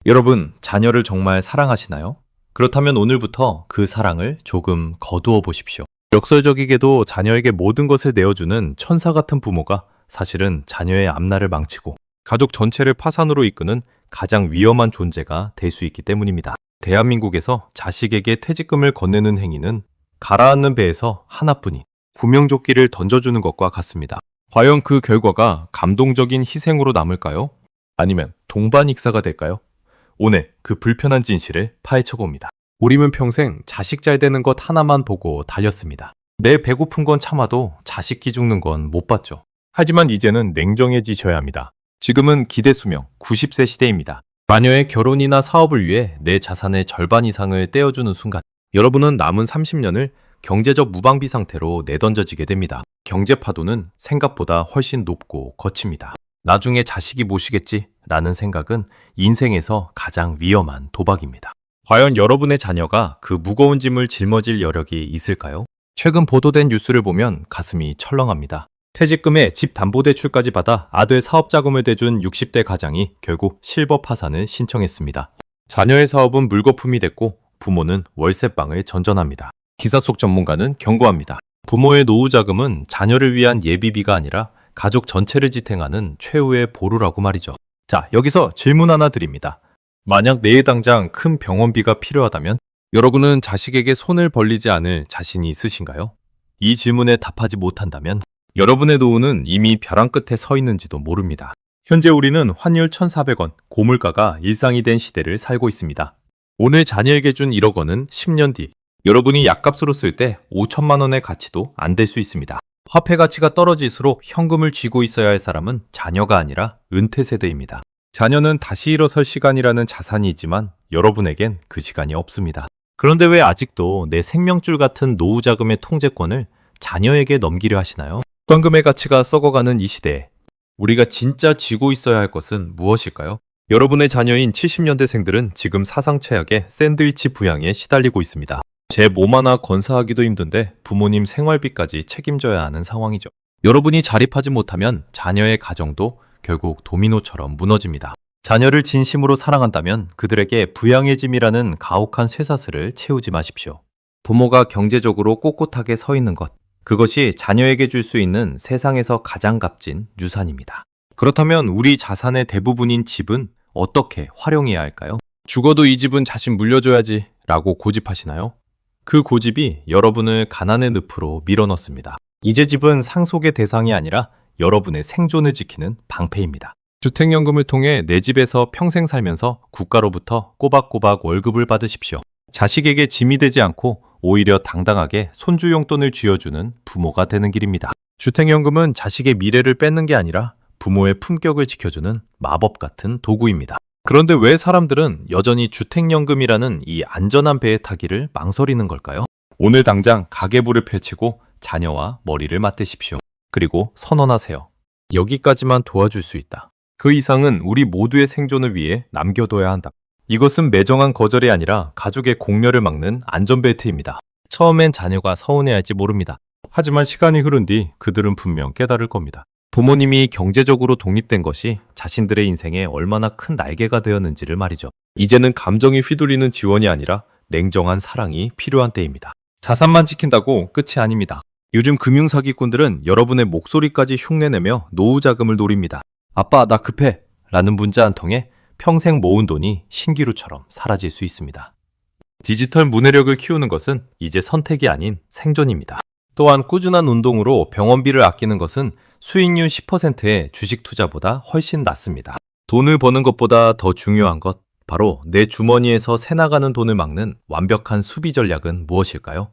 여러분, 자녀를 정말 사랑하시나요? 그렇다면 오늘부터 그 사랑을 조금 거두어 보십시오. 역설적이게도 자녀에게 모든 것을 내어주는 천사 같은 부모가 사실은 자녀의 앞날을 망치고 가족 전체를 파산으로 이끄는 가장 위험한 존재가 될 수 있기 때문입니다. 대한민국에서 자식에게 퇴직금을 건네는 행위는 가라앉는 배에서 하나뿐인 구명조끼를 던져주는 것과 같습니다. 과연 그 결과가 감동적인 희생으로 남을까요? 아니면 동반익사가 될까요? 오늘 그 불편한 진실을 파헤쳐 봅니다. 우리는 평생 자식 잘 되는 것 하나만 보고 달렸습니다. 내 배고픈 건 참아도 자식 기 죽는 건 못 봤죠. 하지만 이제는 냉정해지셔야 합니다. 지금은 기대 수명 90세 시대입니다. 마녀의 결혼이나 사업을 위해 내 자산의 절반 이상을 떼어주는 순간 여러분은 남은 30년을 경제적 무방비 상태로 내던져지게 됩니다. 경제 파도는 생각보다 훨씬 높고 거칩니다. 나중에 자식이 모시겠지 라는 생각은 인생에서 가장 위험한 도박입니다. 과연 여러분의 자녀가 그 무거운 짐을 짊어질 여력이 있을까요? 최근 보도된 뉴스를 보면 가슴이 철렁합니다. 퇴직금에 집 담보대출까지 받아 아들 사업자금을 대준 60대 가장이 결국 실버 파산을 신청했습니다. 자녀의 사업은 물거품이 됐고 부모는 월세방을 전전합니다. 기사 속 전문가는 경고합니다. 부모의 노후 자금은 자녀를 위한 예비비가 아니라 가족 전체를 지탱하는 최후의 보루라고 말이죠. 자, 여기서 질문 하나 드립니다. 만약 내일 당장 큰 병원비가 필요하다면 여러분은 자식에게 손을 벌리지 않을 자신이 있으신가요? 이 질문에 답하지 못한다면 여러분의 노후는 이미 벼랑 끝에 서 있는지도 모릅니다. 현재 우리는 환율 1,400원, 고물가가 일상이 된 시대를 살고 있습니다. 오늘 자녀에게 준 1억 원은 10년 뒤 여러분이 약값으로 쓸 때 5천만 원의 가치도 안 될 수 있습니다. 화폐 가치가 떨어질수록 현금을 쥐고 있어야 할 사람은 자녀가 아니라 은퇴 세대입니다. 자녀는 다시 일어설 시간이라는 자산이 있지만 여러분에겐 그 시간이 없습니다. 그런데 왜 아직도 내 생명줄 같은 노후 자금의 통제권을 자녀에게 넘기려 하시나요? 현금의 가치가 썩어가는 이 시대에 우리가 진짜 쥐고 있어야 할 것은 무엇일까요? 여러분의 자녀인 70년대생들은 지금 사상 최악의 샌드위치 부양에 시달리고 있습니다. 제 몸 하나 건사하기도 힘든데 부모님 생활비까지 책임져야 하는 상황이죠. 여러분이 자립하지 못하면 자녀의 가정도 결국 도미노처럼 무너집니다. 자녀를 진심으로 사랑한다면 그들에게 부양의 짐이라는 가혹한 쇠사슬을 채우지 마십시오. 부모가 경제적으로 꼿꼿하게 서 있는 것, 그것이 자녀에게 줄 수 있는 세상에서 가장 값진 유산입니다. 그렇다면 우리 자산의 대부분인 집은 어떻게 활용해야 할까요? 죽어도 이 집은 자신 물려줘야지 라고 고집하시나요? 그 고집이 여러분을 가난의 늪으로 밀어넣습니다. 이제 집은 상속의 대상이 아니라 여러분의 생존을 지키는 방패입니다. 주택연금을 통해 내 집에서 평생 살면서 국가로부터 꼬박꼬박 월급을 받으십시오. 자식에게 짐이 되지 않고 오히려 당당하게 손주 용돈을 쥐어주는 부모가 되는 길입니다. 주택연금은 자식의 미래를 뺏는 게 아니라 부모의 품격을 지켜주는 마법 같은 도구입니다. 그런데 왜 사람들은 여전히 주택연금이라는 이 안전한 배에 타기를 망설이는 걸까요? 오늘 당장 가계부를 펼치고 자녀와 머리를 맞대십시오. 그리고 선언하세요. 여기까지만 도와줄 수 있다. 그 이상은 우리 모두의 생존을 위해 남겨둬야 한다. 이것은 매정한 거절이 아니라 가족의 공멸을 막는 안전벨트입니다. 처음엔 자녀가 서운해할지 모릅니다. 하지만 시간이 흐른 뒤 그들은 분명 깨달을 겁니다. 부모님이 경제적으로 독립된 것이 자신들의 인생에 얼마나 큰 날개가 되었는지를 말이죠. 이제는 감정이 휘둘리는 지원이 아니라 냉정한 사랑이 필요한 때입니다. 자산만 지킨다고 끝이 아닙니다. 요즘 금융사기꾼들은 여러분의 목소리까지 흉내내며 노후 자금을 노립니다. 아빠, 나 급해 라는 문자 한 통에 평생 모은 돈이 신기루처럼 사라질 수 있습니다. 디지털 문해력을 키우는 것은 이제 선택이 아닌 생존입니다. 또한 꾸준한 운동으로 병원비를 아끼는 것은 수익률 10%의 주식 투자보다 훨씬 낫습니다. 돈을 버는 것보다 더 중요한 것, 바로 내 주머니에서 새나가는 돈을 막는 완벽한 수비 전략은 무엇일까요?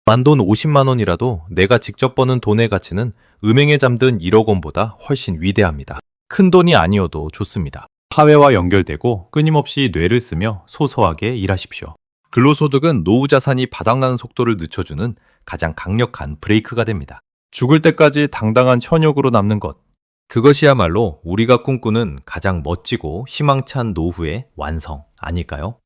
만돈 50만 원이라도 내가 직접 버는 돈의 가치는 음행에 잠든 1억 원보다 훨씬 위대합니다. 큰 돈이 아니어도 좋습니다. 사회와 연결되고 끊임없이 뇌를 쓰며 소소하게 일하십시오. 근로소득은 노후 자산이 바닥나는 속도를 늦춰주는 가장 강력한 브레이크가 됩니다. 죽을 때까지 당당한 현역으로 남는 것, 그것이야말로 우리가 꿈꾸는 가장 멋지고 희망찬 노후의 완성 아닐까요?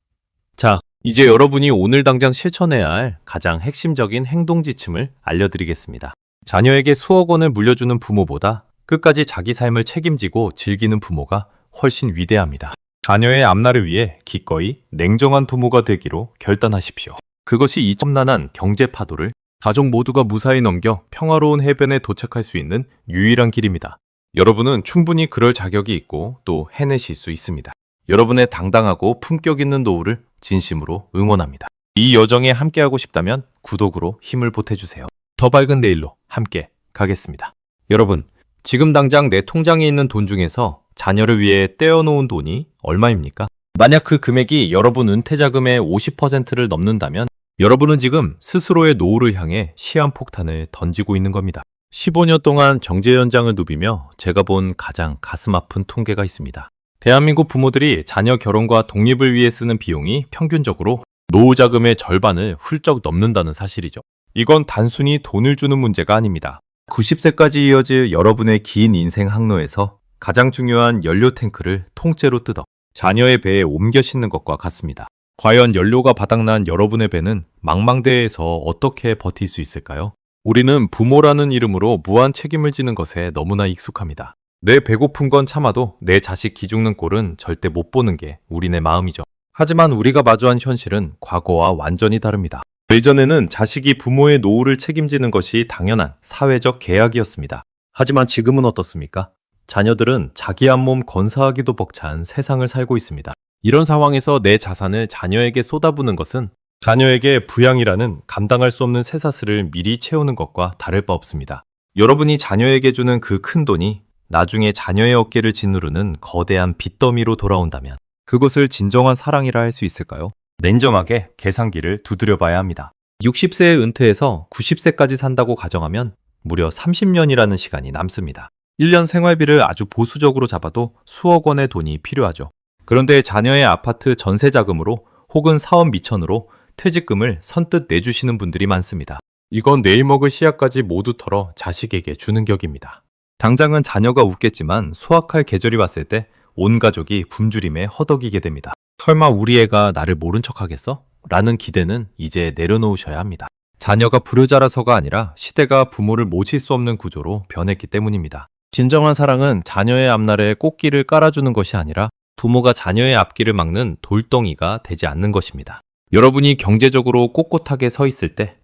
자, 이제 여러분이 오늘 당장 실천해야 할 가장 핵심적인 행동 지침을 알려드리겠습니다. 자녀에게 수억 원을 물려주는 부모보다 끝까지 자기 삶을 책임지고 즐기는 부모가 훨씬 위대합니다. 자녀의 앞날을 위해 기꺼이 냉정한 부모가 되기로 결단하십시오. 그것이 이 험난한 경제 파도를 가족 모두가 무사히 넘겨 평화로운 해변에 도착할 수 있는 유일한 길입니다. 여러분은 충분히 그럴 자격이 있고 또 해내실 수 있습니다. 여러분의 당당하고 품격 있는 노후를 진심으로 응원합니다. 이 여정에 함께하고 싶다면 구독으로 힘을 보태주세요. 더 밝은 내일로 함께 가겠습니다. 여러분, 지금 당장 내 통장에 있는 돈 중에서 자녀를 위해 떼어놓은 돈이 얼마입니까? 만약 그 금액이 여러분 은퇴자금의 50%를 넘는다면 여러분은 지금 스스로의 노후를 향해 시한폭탄을 던지고 있는 겁니다. 15년 동안 경제 현장을 누비며 제가 본 가장 가슴 아픈 통계가 있습니다. 대한민국 부모들이 자녀 결혼과 독립을 위해 쓰는 비용이 평균적으로 노후 자금의 절반을 훌쩍 넘는다는 사실이죠. 이건 단순히 돈을 주는 문제가 아닙니다. 90세까지 이어질 여러분의 긴 인생 항로에서 가장 중요한 연료 탱크를 통째로 뜯어 자녀의 배에 옮겨 싣는 것과 같습니다. 과연 연료가 바닥난 여러분의 배는 망망대해에서 어떻게 버틸 수 있을까요? 우리는 부모라는 이름으로 무한 책임을 지는 것에 너무나 익숙합니다. 내 배고픈 건 참아도 내 자식 기죽는 꼴은 절대 못 보는 게 우리네 마음이죠. 하지만 우리가 마주한 현실은 과거와 완전히 다릅니다. 예전에는 자식이 부모의 노후를 책임지는 것이 당연한 사회적 계약이었습니다. 하지만 지금은 어떻습니까? 자녀들은 자기 한 몸 건사하기도 벅찬 세상을 살고 있습니다. 이런 상황에서 내 자산을 자녀에게 쏟아부는 것은 자녀에게 부양이라는 감당할 수 없는 쇠사슬을 미리 채우는 것과 다를 바 없습니다. 여러분이 자녀에게 주는 그 큰 돈이 나중에 자녀의 어깨를 짓누르는 거대한 빚더미로 돌아온다면 그것을 진정한 사랑이라 할 수 있을까요? 냉정하게 계산기를 두드려봐야 합니다. 60세에 은퇴해서 90세까지 산다고 가정하면 무려 30년이라는 시간이 남습니다. 1년 생활비를 아주 보수적으로 잡아도 수억 원의 돈이 필요하죠. 그런데 자녀의 아파트 전세 자금으로 혹은 사업 미천으로 퇴직금을 선뜻 내주시는 분들이 많습니다. 이건 내일 먹을 씨앗까지 모두 털어 자식에게 주는 격입니다. 당장은 자녀가 웃겠지만 수확할 계절이 왔을 때 온 가족이 굶주림에 허덕이게 됩니다. 설마 우리 애가 나를 모른 척 하겠어? 라는 기대는 이제 내려놓으셔야 합니다. 자녀가 불효자라서가 아니라 시대가 부모를 모실 수 없는 구조로 변했기 때문입니다. 진정한 사랑은 자녀의 앞날에 꽃길을 깔아주는 것이 아니라 부모가 자녀의 앞길을 막는 돌덩이가 되지 않는 것입니다. 여러분이 경제적으로 꼿꼿하게 서 있을 때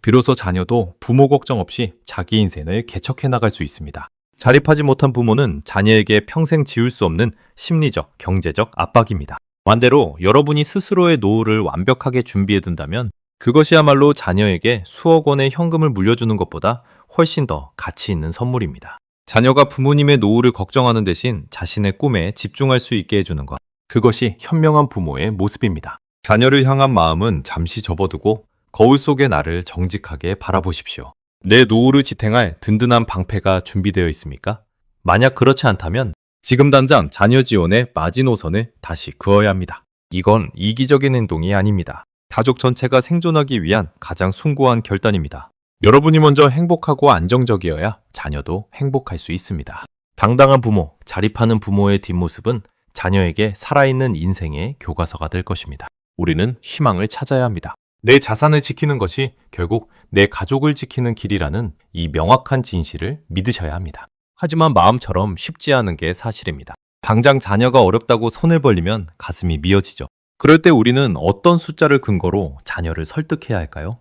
비로소 자녀도 부모 걱정 없이 자기 인생을 개척해 나갈 수 있습니다. 자립하지 못한 부모는 자녀에게 평생 지울 수 없는 심리적, 경제적 압박입니다. 반대로 여러분이 스스로의 노후를 완벽하게 준비해 둔다면 그것이야말로 자녀에게 수억 원의 현금을 물려주는 것보다 훨씬 더 가치 있는 선물입니다. 자녀가 부모님의 노후를 걱정하는 대신 자신의 꿈에 집중할 수 있게 해주는 것. 그것이 현명한 부모의 모습입니다. 자녀를 향한 마음은 잠시 접어두고 거울 속의 나를 정직하게 바라보십시오. 내 노후를 지탱할 든든한 방패가 준비되어 있습니까? 만약 그렇지 않다면 지금 당장 자녀 지원의 마지노선을 다시 그어야 합니다. 이건 이기적인 행동이 아닙니다. 가족 전체가 생존하기 위한 가장 숭고한 결단입니다. 여러분이 먼저 행복하고 안정적이어야 자녀도 행복할 수 있습니다. 당당한 부모, 자립하는 부모의 뒷모습은 자녀에게 살아있는 인생의 교과서가 될 것입니다. 우리는 희망을 찾아야 합니다. 내 자산을 지키는 것이 결국 내 가족을 지키는 길이라는 이 명확한 진실을 믿으셔야 합니다. 하지만 마음처럼 쉽지 않은 게 사실입니다. 당장 자녀가 어렵다고 손을 벌리면 가슴이 미어지죠. 그럴 때 우리는 어떤 숫자를 근거로 자녀를 설득해야 할까요?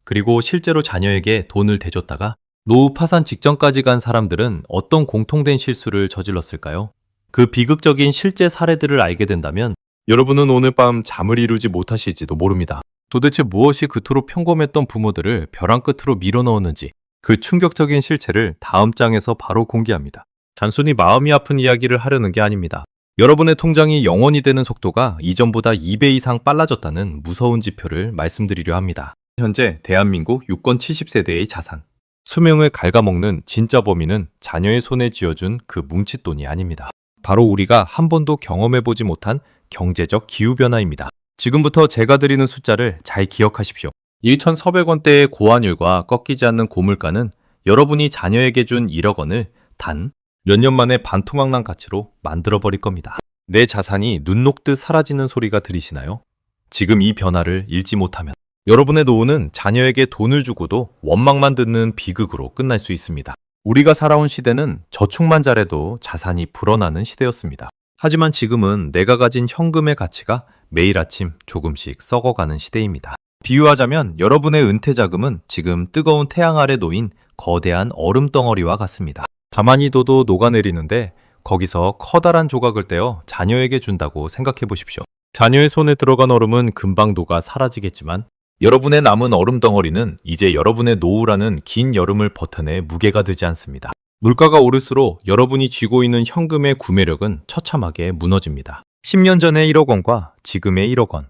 그리고 실제로 자녀에게 돈을 대줬다가 노후 파산 직전까지 간 사람들은 어떤 공통된 실수를 저질렀을까요? 그 비극적인 실제 사례들을 알게 된다면 여러분은 오늘 밤 잠을 이루지 못하실지도 모릅니다. 도대체 무엇이 그토록 평범했던 부모들을 벼랑 끝으로 밀어넣었는지 그 충격적인 실체를 다음 장에서 바로 공개합니다. 단순히 마음이 아픈 이야기를 하려는 게 아닙니다. 여러분의 통장이 영원이 되는 속도가 이전보다 2배 이상 빨라졌다는 무서운 지표를 말씀드리려 합니다. 현재 대한민국 유권 70세대의 자산, 수명을 갉아먹는 진짜 범인은 자녀의 손에 쥐어준 그 뭉칫돈이 아닙니다. 바로 우리가 한 번도 경험해보지 못한 경제적 기후변화입니다. 지금부터 제가 드리는 숫자를 잘 기억하십시오. 1,400원대의 고환율과 꺾이지 않는 고물가는 여러분이 자녀에게 준 1억 원을 단 몇 년 만에 반토막난 가치로 만들어버릴 겁니다. 내 자산이 눈 녹듯 사라지는 소리가 들리시나요? 지금 이 변화를 읽지 못하면 여러분의 노후는 자녀에게 돈을 주고도 원망만 듣는 비극으로 끝날 수 있습니다. 우리가 살아온 시대는 저축만 잘해도 자산이 불어나는 시대였습니다. 하지만 지금은 내가 가진 현금의 가치가 매일 아침 조금씩 썩어가는 시대입니다. 비유하자면 여러분의 은퇴 자금은 지금 뜨거운 태양 아래 놓인 거대한 얼음 덩어리와 같습니다. 가만히 둬도 녹아내리는데 거기서 커다란 조각을 떼어 자녀에게 준다고 생각해 보십시오. 자녀의 손에 들어간 얼음은 금방 녹아 사라지겠지만 여러분의 남은 얼음 덩어리는 이제 여러분의 노후라는 긴 여름을 버텨내 무게가 되지 않습니다. 물가가 오를수록 여러분이 쥐고 있는 현금의 구매력은 처참하게 무너집니다. 10년 전의 1억 원과 지금의 1억 원,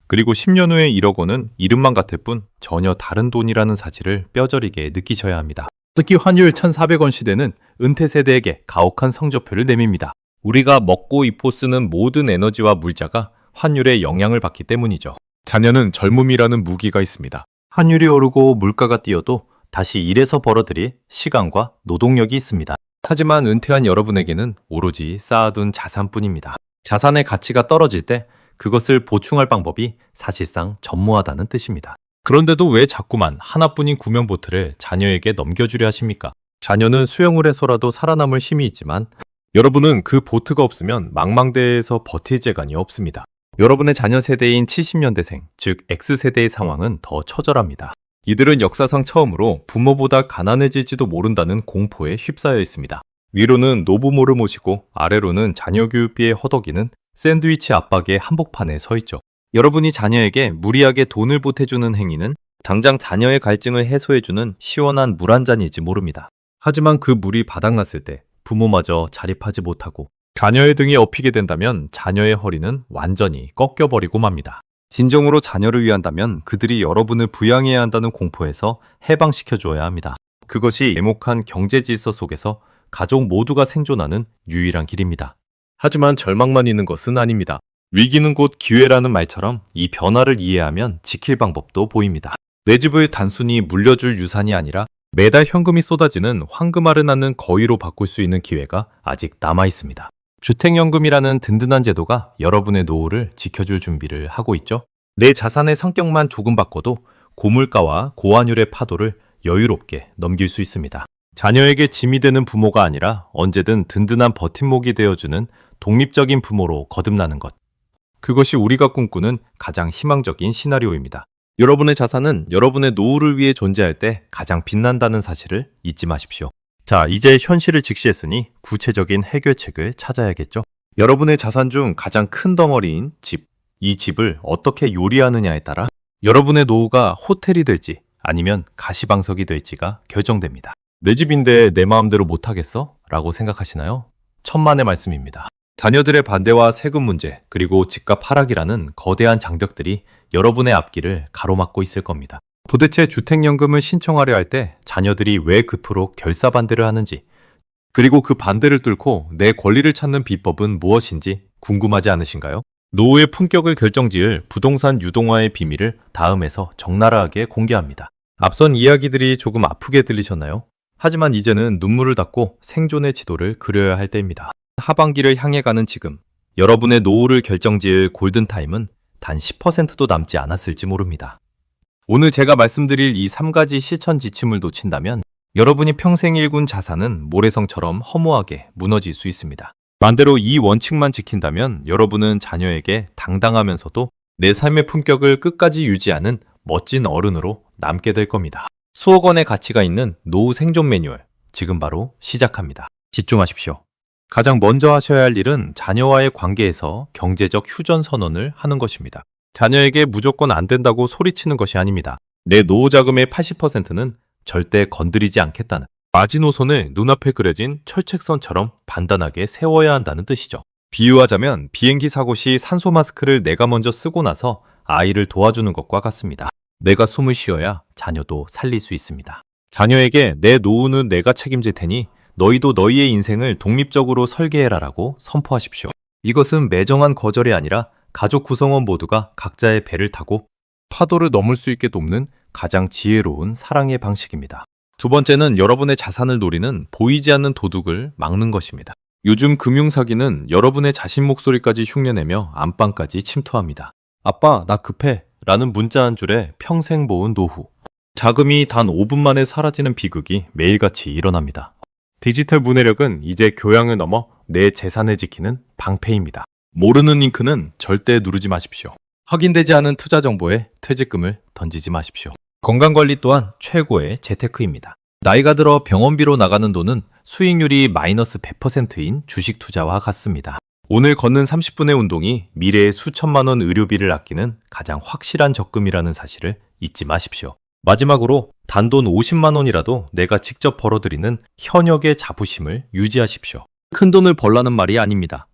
그리고 10년 후의 1억 원은 이름만 같을 뿐 전혀 다른 돈이라는 사실을 뼈저리게 느끼셔야 합니다. 특히 환율 1,400원 시대는 은퇴 세대에게 가혹한 성적표를 내밉니다. 우리가 먹고 입고 쓰는 모든 에너지와 물자가 환율에 영향을 받기 때문이죠. 자녀는 젊음이라는 무기가 있습니다. 환율이 오르고 물가가 뛰어도 다시 일해서 벌어들일 시간과 노동력이 있습니다. 하지만 은퇴한 여러분에게는 오로지 쌓아둔 자산뿐입니다. 자산의 가치가 떨어질 때 그것을 보충할 방법이 사실상 전무하다는 뜻입니다. 그런데도 왜 자꾸만 하나뿐인 구명보트를 자녀에게 넘겨주려 하십니까? 자녀는 수영을 해서라도 살아남을 힘이 있지만 여러분은 그 보트가 없으면 망망대해에서 버틸 재간이 없습니다. 여러분의 자녀 세대인 70년대생, 즉 X세대의 상황은 더 처절합니다. 이들은 역사상 처음으로 부모보다 가난해질지도 모른다는 공포에 휩싸여 있습니다. 위로는 노부모를 모시고 아래로는 자녀 교육비에 허덕이는 샌드위치 압박의 한복판에 서 있죠. 여러분이 자녀에게 무리하게 돈을 보태주는 행위는 당장 자녀의 갈증을 해소해주는 시원한 물 한 잔일지 모릅니다. 하지만 그 물이 바닥났을 때 부모마저 자립하지 못하고 자녀의 등에 업히게 된다면 자녀의 허리는 완전히 꺾여버리고 맙니다. 진정으로 자녀를 위한다면 그들이 여러분을 부양해야 한다는 공포에서 해방시켜 주어야 합니다. 그것이 애목한 경제 질서 속에서 가족 모두가 생존하는 유일한 길입니다. 하지만 절망만 있는 것은 아닙니다. 위기는 곧 기회라는 말처럼 이 변화를 이해하면 지킬 방법도 보입니다. 내 집을 단순히 물려줄 유산이 아니라 매달 현금이 쏟아지는 황금알을 낳는 거위로 바꿀 수 있는 기회가 아직 남아 있습니다. 주택연금이라는 든든한 제도가 여러분의 노후를 지켜줄 준비를 하고 있죠. 내 자산의 성격만 조금 바꿔도 고물가와 고환율의 파도를 여유롭게 넘길 수 있습니다. 자녀에게 짐이 되는 부모가 아니라 언제든 든든한 버팀목이 되어주는 독립적인 부모로 거듭나는 것. 그것이 우리가 꿈꾸는 가장 희망적인 시나리오입니다. 여러분의 자산은 여러분의 노후를 위해 존재할 때 가장 빛난다는 사실을 잊지 마십시오. 자, 이제 현실을 직시했으니 구체적인 해결책을 찾아야겠죠. 여러분의 자산 중 가장 큰 덩어리인 집, 이 집을 어떻게 요리하느냐에 따라 여러분의 노후가 호텔이 될지 아니면 가시방석이 될지가 결정됩니다. 내 집인데 내 마음대로 못하겠어? 라고 생각하시나요? 천만의 말씀입니다. 자녀들의 반대와 세금 문제, 그리고 집값 하락이라는 거대한 장벽들이 여러분의 앞길을 가로막고 있을 겁니다. 도대체 주택연금을 신청하려 할 때 자녀들이 왜 그토록 결사반대를 하는지, 그리고 그 반대를 뚫고 내 권리를 찾는 비법은 무엇인지 궁금하지 않으신가요? 노후의 품격을 결정지을 부동산 유동화의 비밀을 다음에서 적나라하게 공개합니다. 앞선 이야기들이 조금 아프게 들리셨나요? 하지만 이제는 눈물을 닦고 생존의 지도를 그려야 할 때입니다. 하반기를 향해 가는 지금, 여러분의 노후를 결정지을 골든타임은 단 10%도 남지 않았을지 모릅니다. 오늘 제가 말씀드릴 이 3가지 실천 지침을 놓친다면 여러분이 평생 일군 자산은 모래성처럼 허무하게 무너질 수 있습니다. 반대로 이 원칙만 지킨다면 여러분은 자녀에게 당당하면서도 내 삶의 품격을 끝까지 유지하는 멋진 어른으로 남게 될 겁니다. 수억 원의 가치가 있는 노후 생존 매뉴얼, 지금 바로 시작합니다. 집중하십시오. 가장 먼저 하셔야 할 일은 자녀와의 관계에서 경제적 휴전 선언을 하는 것입니다. 자녀에게 무조건 안 된다고 소리치는 것이 아닙니다. 내 노후 자금의 80%는 절대 건드리지 않겠다는 마지노선을 눈앞에 그려진 철책선처럼 단단하게 세워야 한다는 뜻이죠. 비유하자면 비행기 사고 시 산소 마스크를 내가 먼저 쓰고 나서 아이를 도와주는 것과 같습니다. 내가 숨을 쉬어야 자녀도 살릴 수 있습니다. 자녀에게 내 노후는 내가 책임질 테니 너희도 너희의 인생을 독립적으로 설계해라라고 선포하십시오. 이것은 매정한 거절이 아니라 가족 구성원 모두가 각자의 배를 타고 파도를 넘을 수 있게 돕는 가장 지혜로운 사랑의 방식입니다. 두 번째는 여러분의 자산을 노리는 보이지 않는 도둑을 막는 것입니다. 요즘 금융사기는 여러분의 자신 목소리까지 흉내내며 안방까지 침투합니다. 아빠, 나 급해 라는 문자 한 줄에 평생 모은 노후. 자금이 단 5분 만에 사라지는 비극이 매일같이 일어납니다. 디지털 문해력은 이제 교양을 넘어 내 재산을 지키는 방패입니다. 모르는 링크는 절대 누르지 마십시오. 확인되지 않은 투자 정보에 퇴직금을 던지지 마십시오. 건강관리 또한 최고의 재테크입니다. 나이가 들어 병원비로 나가는 돈은 수익률이 마이너스 100%인 주식 투자와 같습니다. 오늘 걷는 30분의 운동이 미래의 수천만 원 의료비를 아끼는 가장 확실한 적금이라는 사실을 잊지 마십시오. 마지막으로 단돈 50만 원이라도 내가 직접 벌어들이는 현역의 자부심을 유지하십시오. 큰 돈을 벌라는 말이 아닙니다.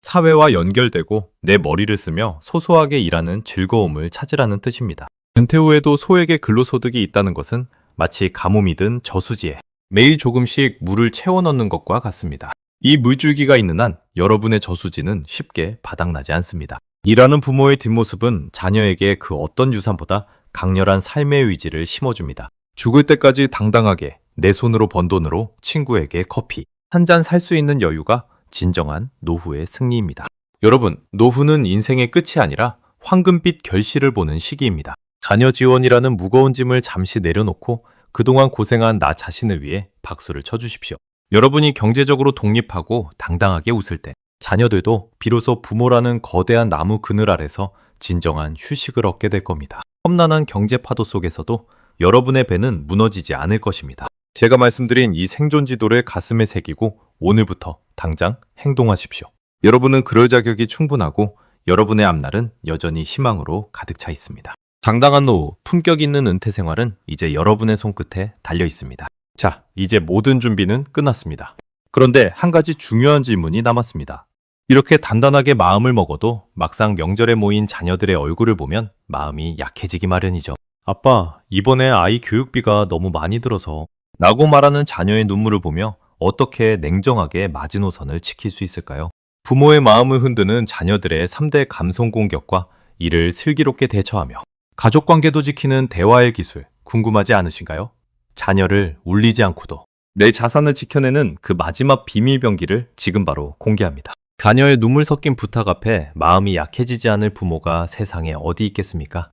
사회와 연결되고 내 머리를 쓰며 소소하게 일하는 즐거움을 찾으라는 뜻입니다. 은퇴 후에도 소액의 근로소득이 있다는 것은 마치 가뭄이든 저수지에 매일 조금씩 물을 채워 넣는 것과 같습니다. 이 물줄기가 있는 한 여러분의 저수지는 쉽게 바닥나지 않습니다. 일하는 부모의 뒷모습은 자녀에게 그 어떤 유산보다 강렬한 삶의 의지를 심어줍니다. 죽을 때까지 당당하게 내 손으로 번 돈으로 친구에게 커피 한 잔 살 수 있는 여유가 진정한 노후의 승리입니다. 여러분, 노후는 인생의 끝이 아니라 황금빛 결실을 보는 시기입니다. 자녀 지원이라는 무거운 짐을 잠시 내려놓고 그동안 고생한 나 자신을 위해 박수를 쳐주십시오. 여러분이 경제적으로 독립하고 당당하게 웃을 때 자녀들도 비로소 부모라는 거대한 나무 그늘 아래서 진정한 휴식을 얻게 될 겁니다. 험난한 경제 파도 속에서도 여러분의 배는 무너지지 않을 것입니다. 제가 말씀드린 이 생존 지도를 가슴에 새기고 오늘부터 당장 행동하십시오. 여러분은 그럴 자격이 충분하고 여러분의 앞날은 여전히 희망으로 가득 차 있습니다. 당당한 노후, 품격 있는 은퇴 생활은 이제 여러분의 손끝에 달려 있습니다. 자, 이제 모든 준비는 끝났습니다. 그런데 한 가지 중요한 질문이 남았습니다. 이렇게 단단하게 마음을 먹어도 막상 명절에 모인 자녀들의 얼굴을 보면 마음이 약해지기 마련이죠. 아빠, 이번에 아이 교육비가 너무 많이 들어서 라고 말하는 자녀의 눈물을 보며 어떻게 냉정하게 마지노선을 지킬 수 있을까요? 부모의 마음을 흔드는 자녀들의 3대 감성 공격과 이를 슬기롭게 대처하며 가족관계도 지키는 대화의 기술 궁금하지 않으신가요? 자녀를 울리지 않고도 내 자산을 지켜내는 그 마지막 비밀병기를 지금 바로 공개합니다. 자녀의 눈물 섞인 부탁 앞에 마음이 약해지지 않을 부모가 세상에 어디 있겠습니까?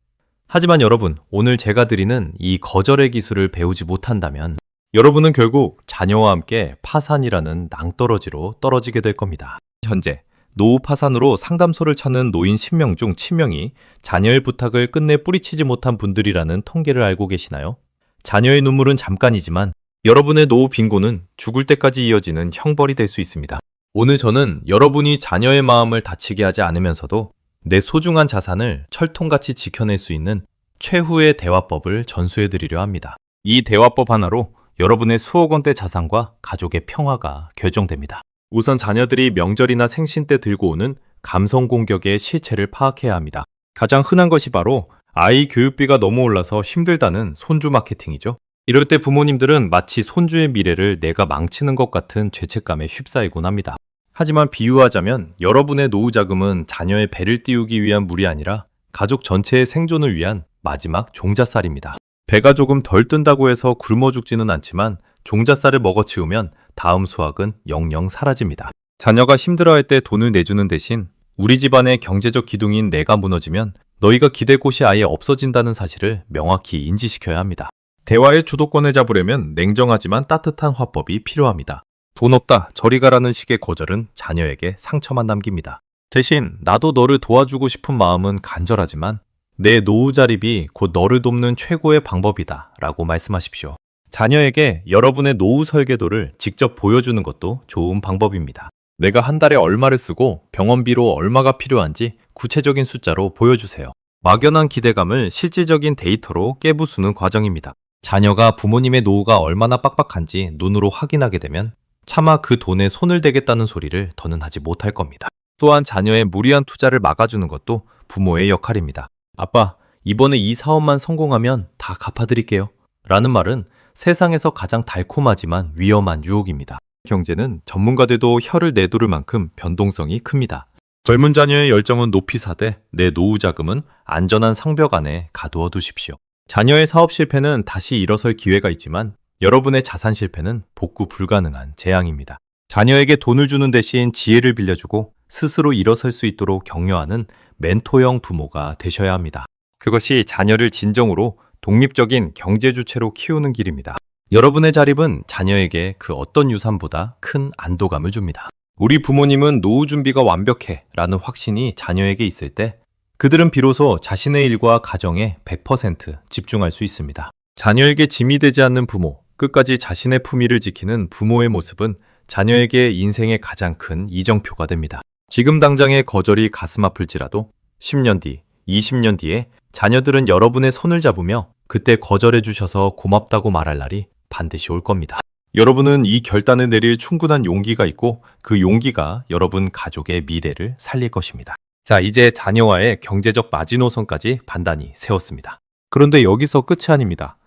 하지만 여러분, 오늘 제가 드리는 이 거절의 기술을 배우지 못한다면 여러분은 결국 자녀와 함께 파산이라는 낭떠러지로 떨어지게 될 겁니다. 현재 노후 파산으로 상담소를 찾는 노인 10명 중 7명이 자녀의 부탁을 끝내 뿌리치지 못한 분들이라는 통계를 알고 계시나요? 자녀의 눈물은 잠깐이지만 여러분의 노후 빈곤은 죽을 때까지 이어지는 형벌이 될 수 있습니다. 오늘 저는 여러분이 자녀의 마음을 다치게 하지 않으면서도 내 소중한 자산을 철통같이 지켜낼 수 있는 최후의 대화법을 전수해 드리려 합니다. 이 대화법 하나로 여러분의 수억 원대 자산과 가족의 평화가 결정됩니다. 우선 자녀들이 명절이나 생신 때 들고 오는 감성 공격의 실체를 파악해야 합니다. 가장 흔한 것이 바로 아이 교육비가 너무 올라서 힘들다는 손주 마케팅이죠. 이럴 때 부모님들은 마치 손주의 미래를 내가 망치는 것 같은 죄책감에 휩싸이곤 합니다. 하지만 비유하자면 여러분의 노후 자금은 자녀의 배를 띄우기 위한 물이 아니라 가족 전체의 생존을 위한 마지막 종잣살입니다. 배가 조금 덜 뜬다고 해서 굶어 죽지는 않지만 종잣살을 먹어치우면 다음 수확은 영영 사라집니다. 자녀가 힘들어할 때 돈을 내주는 대신 우리 집안의 경제적 기둥인 내가 무너지면 너희가 기댈 곳이 아예 없어진다는 사실을 명확히 인지시켜야 합니다. 대화의 주도권을 잡으려면 냉정하지만 따뜻한 화법이 필요합니다. 돈 없다, 저리 가라는 식의 거절은 자녀에게 상처만 남깁니다. 대신 나도 너를 도와주고 싶은 마음은 간절하지만 내 노후 자립이 곧 너를 돕는 최고의 방법이다 라고 말씀하십시오. 자녀에게 여러분의 노후 설계도를 직접 보여주는 것도 좋은 방법입니다. 내가 한 달에 얼마를 쓰고 병원비로 얼마가 필요한지 구체적인 숫자로 보여주세요. 막연한 기대감을 실질적인 데이터로 깨부수는 과정입니다. 자녀가 부모님의 노후가 얼마나 빡빡한지 눈으로 확인하게 되면 차마 그 돈에 손을 대겠다는 소리를 더는 하지 못할 겁니다. 또한 자녀의 무리한 투자를 막아주는 것도 부모의 역할입니다. 아빠, 이번에 이 사업만 성공하면 다 갚아드릴게요. 라는 말은 세상에서 가장 달콤하지만 위험한 유혹입니다. 경제는 전문가들도 혀를 내두를 만큼 변동성이 큽니다. 젊은 자녀의 열정은 높이 사되 내 노후 자금은 안전한 상벽 안에 가두어 두십시오. 자녀의 사업 실패는 다시 일어설 기회가 있지만 여러분의 자산 실패는 복구 불가능한 재앙입니다. 자녀에게 돈을 주는 대신 지혜를 빌려주고 스스로 일어설 수 있도록 격려하는 멘토형 부모가 되셔야 합니다. 그것이 자녀를 진정으로 독립적인 경제 주체로 키우는 길입니다. 여러분의 자립은 자녀에게 그 어떤 유산보다 큰 안도감을 줍니다. 우리 부모님은 노후 준비가 완벽해 라는 확신이 자녀에게 있을 때 그들은 비로소 자신의 일과 가정에 100% 집중할 수 있습니다. 자녀에게 짐이 되지 않는 부모, 끝까지 자신의 품위를 지키는 부모의 모습은 자녀에게 인생의 가장 큰 이정표가 됩니다. 지금 당장의 거절이 가슴 아플지라도 10년 뒤, 20년 뒤에 자녀들은 여러분의 손을 잡으며 그때 거절해 주셔서 고맙다고 말할 날이 반드시 올 겁니다. 여러분은 이 결단을 내릴 충분한 용기가 있고 그 용기가 여러분 가족의 미래를 살릴 것입니다. 자, 이제 자녀와의 경제적 마지노선까지 단단히 세웠습니다. 그런데 여기서 끝이 아닙니다.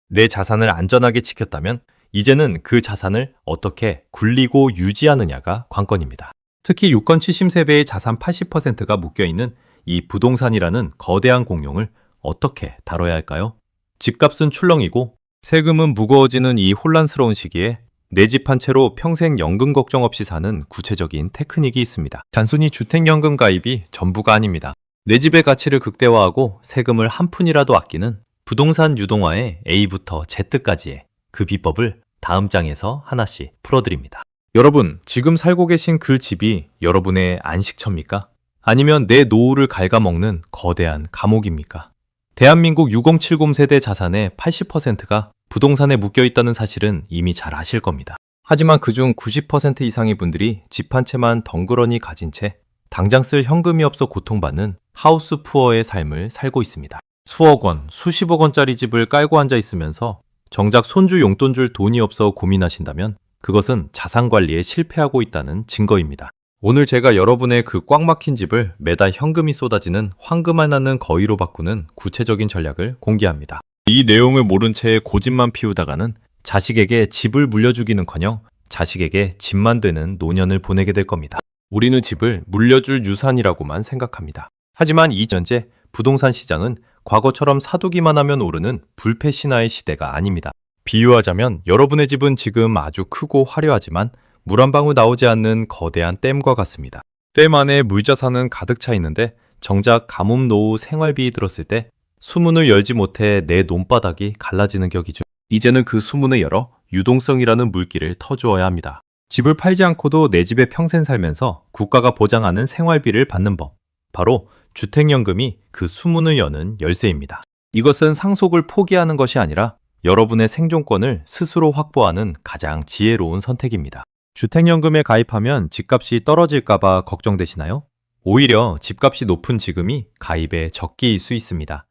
내 자산을 안전하게 지켰다면 이제는 그 자산을 어떻게 굴리고 유지하느냐가 관건입니다. 특히 유권 70세대의 자산 80%가 묶여있는 이 부동산이라는 거대한 공룡을 어떻게 다뤄야 할까요? 집값은 출렁이고 세금은 무거워지는 이 혼란스러운 시기에 내 집 한 채로 평생 연금 걱정 없이 사는 구체적인 테크닉이 있습니다. 단순히 주택연금 가입이 전부가 아닙니다. 내 집의 가치를 극대화하고 세금을 한 푼이라도 아끼는 부동산 유동화의 A부터 Z까지의 그 비법을 다음 장에서 하나씩 풀어드립니다. 여러분, 지금 살고 계신 그 집이 여러분의 안식처입니까? 아니면 내 노후를 갉아먹는 거대한 감옥입니까? 대한민국 6070 세대 자산의 80%가 부동산에 묶여있다는 사실은 이미 잘 아실 겁니다. 하지만 그중 90% 이상의 분들이 집 한 채만 덩그러니 가진 채 당장 쓸 현금이 없어 고통받는 하우스 푸어의 삶을 살고 있습니다. 수억 원, 수십억 원짜리 집을 깔고 앉아 있으면서 정작 손주 용돈 줄 돈이 없어 고민하신다면 그것은 자산 관리에 실패하고 있다는 증거입니다. 오늘 제가 여러분의 그 꽉 막힌 집을 매달 현금이 쏟아지는 황금알 낳는 거위로 바꾸는 구체적인 전략을 공개합니다. 이 내용을 모른 채 고집만 피우다가는 자식에게 집을 물려주기는커녕 자식에게 집만 되는 노년을 보내게 될 겁니다. 우리는 집을 물려줄 유산이라고만 생각합니다. 하지만 이 현재 부동산 시장은 과거처럼 사두기만 하면 오르는 불패 신화의 시대가 아닙니다. 비유하자면 여러분의 집은 지금 아주 크고 화려하지만 물 한 방울 나오지 않는 거대한 댐과 같습니다. 댐 안에 물자산은 가득 차 있는데 정작 가뭄 노후 생활비 들었을 때 수문을 열지 못해 내 논바닥이 갈라지는 격이죠. 이제는 그 수문을 열어 유동성이라는 물길을 터주어야 합니다. 집을 팔지 않고도 내 집에 평생 살면서 국가가 보장하는 생활비를 받는 법. 바로 주택연금이 그 수문을 여는 열쇠입니다. 이것은 상속을 포기하는 것이 아니라 여러분의 생존권을 스스로 확보하는 가장 지혜로운 선택입니다. 주택연금에 가입하면 집값이 떨어질까봐 걱정되시나요? 오히려 집값이 높은 지금이 가입의 적기일 수 있습니다.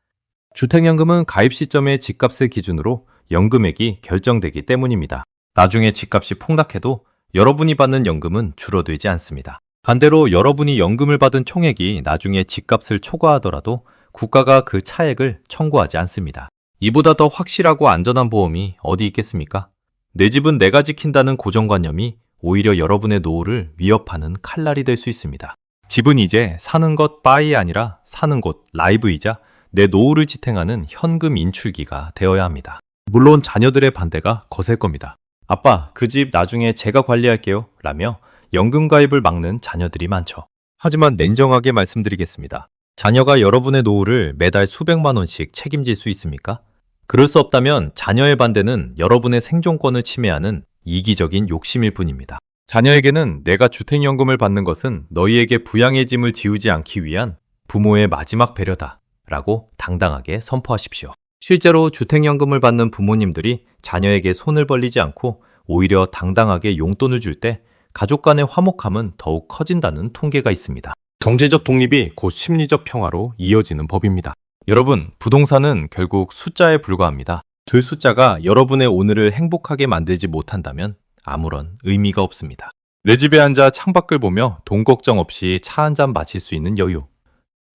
주택연금은 가입 시점의 집값을 기준으로 연금액이 결정되기 때문입니다. 나중에 집값이 폭락해도 여러분이 받는 연금은 줄어들지 않습니다. 반대로 여러분이 연금을 받은 총액이 나중에 집값을 초과하더라도 국가가 그 차액을 청구하지 않습니다. 이보다 더 확실하고 안전한 보험이 어디 있겠습니까? 내 집은 내가 지킨다는 고정관념이 오히려 여러분의 노후를 위협하는 칼날이 될 수 있습니다. 집은 이제 사는 것 바이 아니라 사는 곳 라이브이자 내 노후를 지탱하는 현금 인출기가 되어야 합니다. 물론 자녀들의 반대가 거셀 겁니다. 아빠, 그 집 나중에 제가 관리할게요 라며 연금 가입을 막는 자녀들이 많죠. 하지만 냉정하게 말씀드리겠습니다. 자녀가 여러분의 노후를 매달 수백만 원씩 책임질 수 있습니까? 그럴 수 없다면 자녀의 반대는 여러분의 생존권을 침해하는 이기적인 욕심일 뿐입니다. 자녀에게는 내가 주택연금을 받는 것은 너희에게 부양의 짐을 지우지 않기 위한 부모의 마지막 배려다 라고 당당하게 선포하십시오. 실제로 주택연금을 받는 부모님들이 자녀에게 손을 벌리지 않고 오히려 당당하게 용돈을 줄 때 가족 간의 화목함은 더욱 커진다는 통계가 있습니다. 경제적 독립이 곧 심리적 평화로 이어지는 법입니다. 여러분, 부동산은 결국 숫자에 불과합니다. 그 숫자가 여러분의 오늘을 행복하게 만들지 못한다면 아무런 의미가 없습니다. 내 집에 앉아 창밖을 보며 돈 걱정 없이 차 한 잔 마실 수 있는 여유.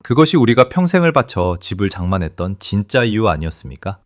그것이 우리가 평생을 바쳐 집을 장만했던 진짜 이유 아니었습니까?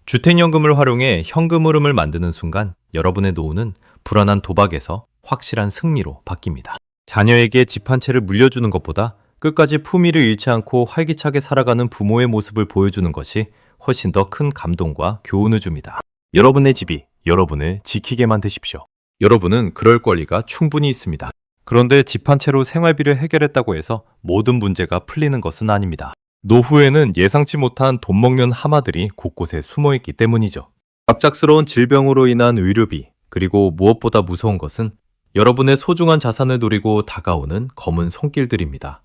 주택연금을 활용해 현금 흐름을 만드는 순간 여러분의 노후는 불안한 도박에서 확실한 승리로 바뀝니다. 자녀에게 집 한 채를 물려주는 것보다 끝까지 품위를 잃지 않고 활기차게 살아가는 부모의 모습을 보여주는 것이 훨씬 더 큰 감동과 교훈을 줍니다. 여러분의 집이 여러분을 지키게 만드십시오. 여러분은 그럴 권리가 충분히 있습니다. 그런데 집 한 채로 생활비를 해결했다고 해서 모든 문제가 풀리는 것은 아닙니다. 노후에는 예상치 못한 돈 먹는 하마들이 곳곳에 숨어있기 때문이죠. 갑작스러운 질병으로 인한 의료비, 그리고 무엇보다 무서운 것은 여러분의 소중한 자산을 노리고 다가오는 검은 손길들입니다.